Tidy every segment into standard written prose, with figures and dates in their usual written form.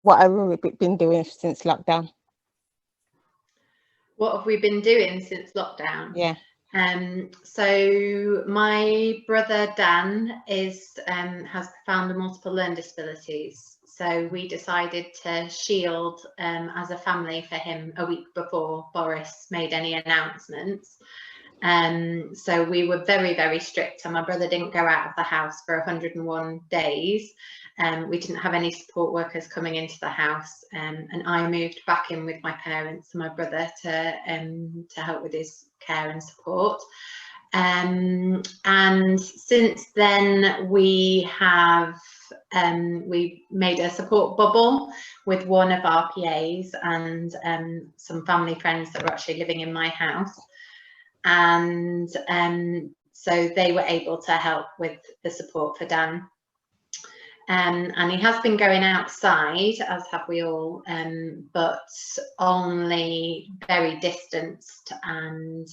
What have we been doing since lockdown? What have we been doing since lockdown? Yeah. So my brother Dan has profound and multiple learning disabilities. So we decided to shield as a family for him a week before Boris made any announcements. So we were very, very strict, and my brother didn't go out of the house for 101 days. We didn't have any support workers coming into the house, and I moved back in with my parents and my brother to help with his care and support. And since then we have we made a support bubble with one of our PAs and some family friends that were actually living in my house. And so they were able to help with the support for Dan. And he has been going outside, as have we all, but only very distanced. And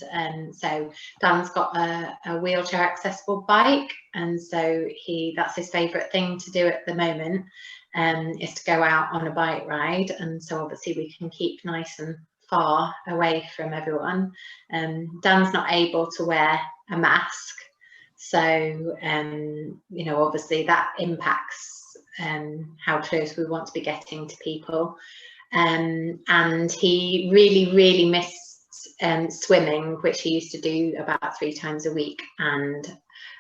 so Dan's got a wheelchair accessible bike, and so that's his favourite thing to do at the moment, is to go out on a bike ride. And so obviously we can keep nice and far away from everyone. Dan's not able to wear a mask, so you know, obviously that impacts how close we want to be getting to people. And he really missed swimming, which he used to do about 3 times a week. And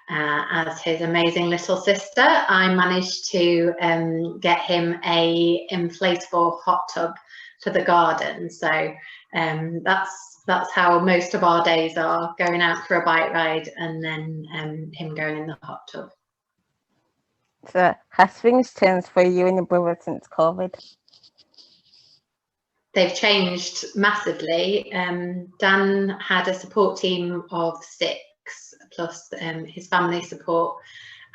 as his amazing little sister, I managed to get him a inflatable hot tub for the garden. So that's how most of our days are, going out for a bike ride and then him going in the hot tub. So has things changed for you and your brother since COVID? They've changed massively. Dan had a support team of 6 plus his family support,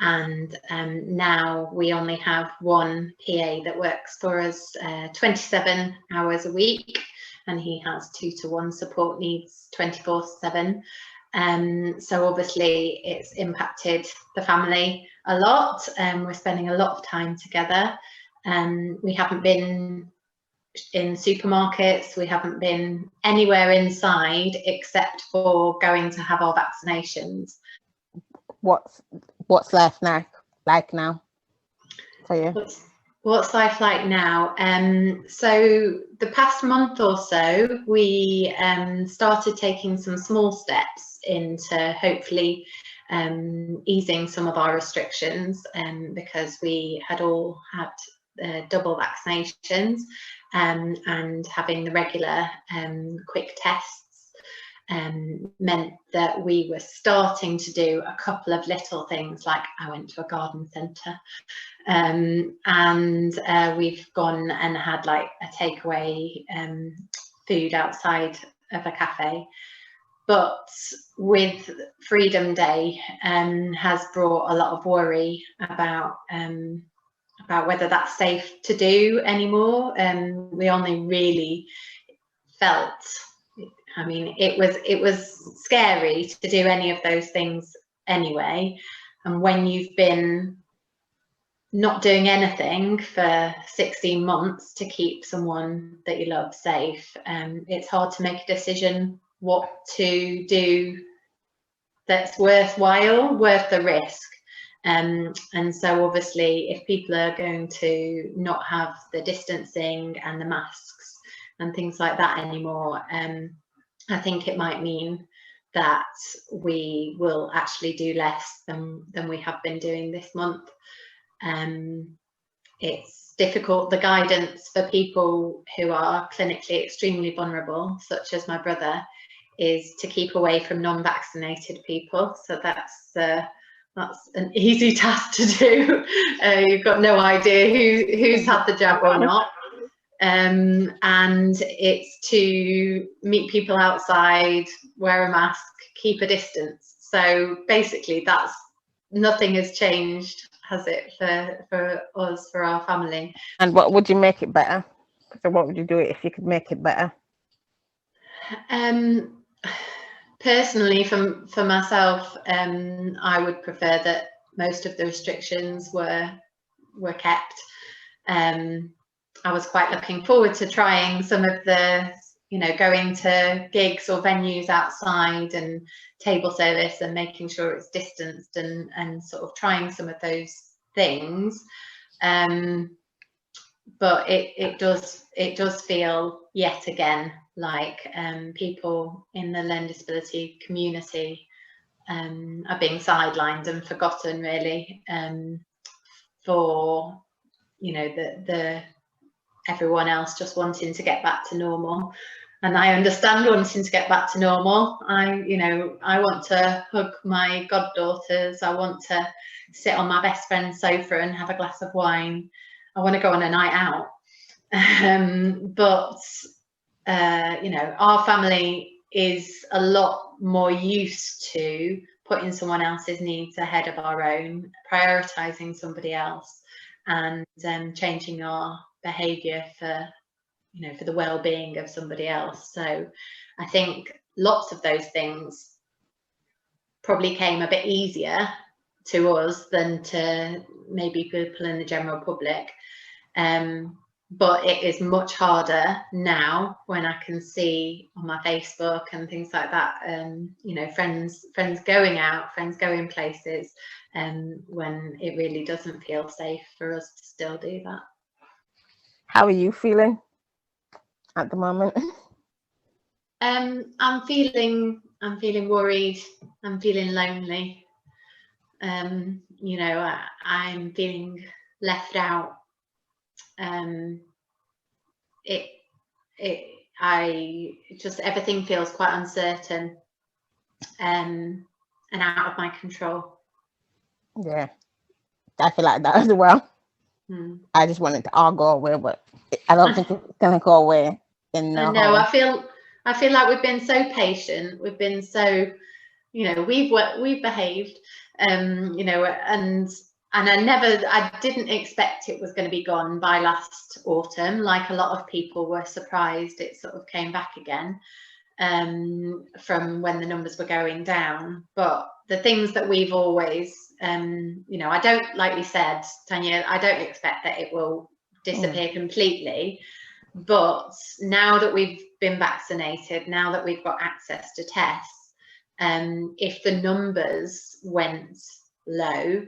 and now we only have one PA that works for us 27 hours a week, and he has 2-to-1 support needs 24/7. So obviously it's impacted the family a lot, and we're spending a lot of time together. We haven't been in supermarkets, we haven't been anywhere inside except for going to have our vaccinations. What's life like now for you? What's life like now? So the past month or so, we started taking some small steps into hopefully easing some of our restrictions, because we had all had double vaccinations, and having the regular quick tests meant that we were starting to do a couple of little things, like I went to a garden centre, and we've gone and had like a takeaway food outside of a cafe. But with Freedom Day has brought a lot of worry about whether that's safe to do anymore. We only really felt, I mean, it was scary to do any of those things anyway. And when you've been not doing anything for 16 months to keep someone that you love safe, it's hard to make a decision what to do that's worthwhile, worth the risk. And so obviously if people are going to not have the distancing and the masks and things like that anymore, I think it might mean that we will actually do less than we have been doing this month. It's difficult. The guidance for people who are clinically extremely vulnerable, such as my brother, is to keep away from non-vaccinated people. So that's an easy task to do. You've got no idea who's had the jab or not. And it's to meet people outside, wear a mask, keep a distance. So basically that's, nothing has changed, has it, for us, for our family. And what would you make it better? So what would you do if you could make it better? Personally, for myself, I would prefer that most of the restrictions were kept. I was quite looking forward to trying some of the, going to gigs or venues outside and table service and making sure it's distanced and sort of trying some of those things. But it does feel yet again like people in the learning disability community are being sidelined and forgotten, really, for the everyone else just wanting to get back to normal. And I understand wanting to get back to normal. I want to hug my goddaughters. I want to sit on my best friend's sofa and have a glass of wine. I want to go on a night out. But our family is a lot more used to putting someone else's needs ahead of our own, prioritizing somebody else, and changing our behavior for the well-being of somebody else. So I think lots of those things probably came a bit easier to us than to maybe people in the general public. But it is much harder now when I can see on my Facebook and things like that, friends going out, friends going places, when it really doesn't feel safe for us to still do that. How are you feeling at the moment? I'm feeling worried. I'm feeling lonely. I'm feeling left out. Everything feels quite uncertain and out of my control. Yeah, I feel like that as well. I just wanted to all go away, but I don't think it's gonna go away. No, I feel like we've been so patient. We've been so, we've behaved, and I didn't expect it was going to be gone by last autumn. Like a lot of people were surprised it sort of came back again from when the numbers were going down. But the things that we've always, I don't, like you said, Tanya, I don't expect that it will disappear completely. But now that we've been vaccinated, now that we've got access to tests, if the numbers went low,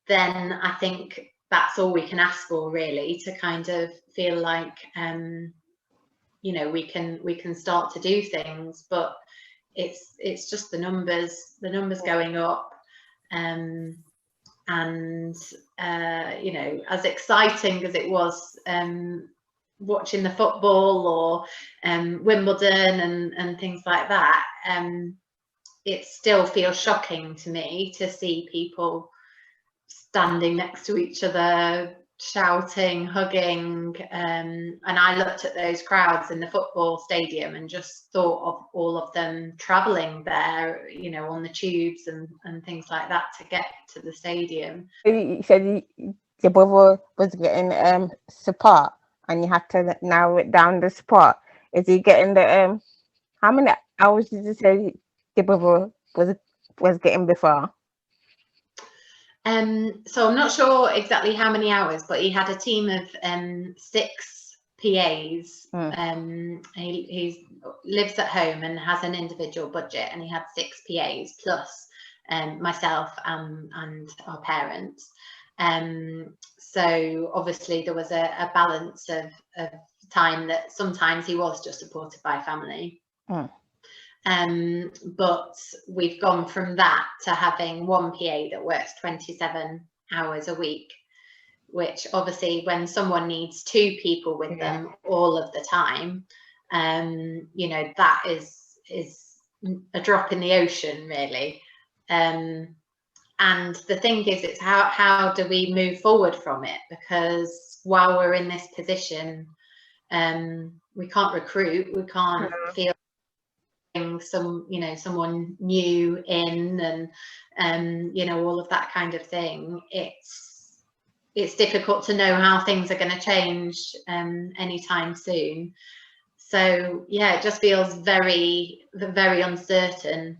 then I think that's all we can ask for, really, to kind of feel like we can start to do things. But it's just the numbers going up, and as exciting as it was watching the football or Wimbledon and things like that, it still feels shocking to me to see people standing next to each other, shouting, hugging, and I looked at those crowds in the football stadium and just thought of all of them travelling there, on the tubes and things like that to get to the stadium. You said your brother was getting support and you had to narrow it down the support. Is he getting the how many hours did you say your brother was getting before? So I'm not sure exactly how many hours, but he had a team of 6 PAs. He lives at home and has an individual budget, and he had 6 PAs plus myself and our parents. So obviously there was a balance of time that sometimes he was just supported by family. But we've gone from that to having 1 PA that works 27 hours a week, which obviously when someone needs 2 people with them all of the time, that is a drop in the ocean, really. And the thing is, it's how do we move forward from it? Because while we're in this position, we can't recruit, we can't feel someone new in and all of that kind of thing. It's difficult to know how things are going to change anytime soon. So yeah, it just feels very, very uncertain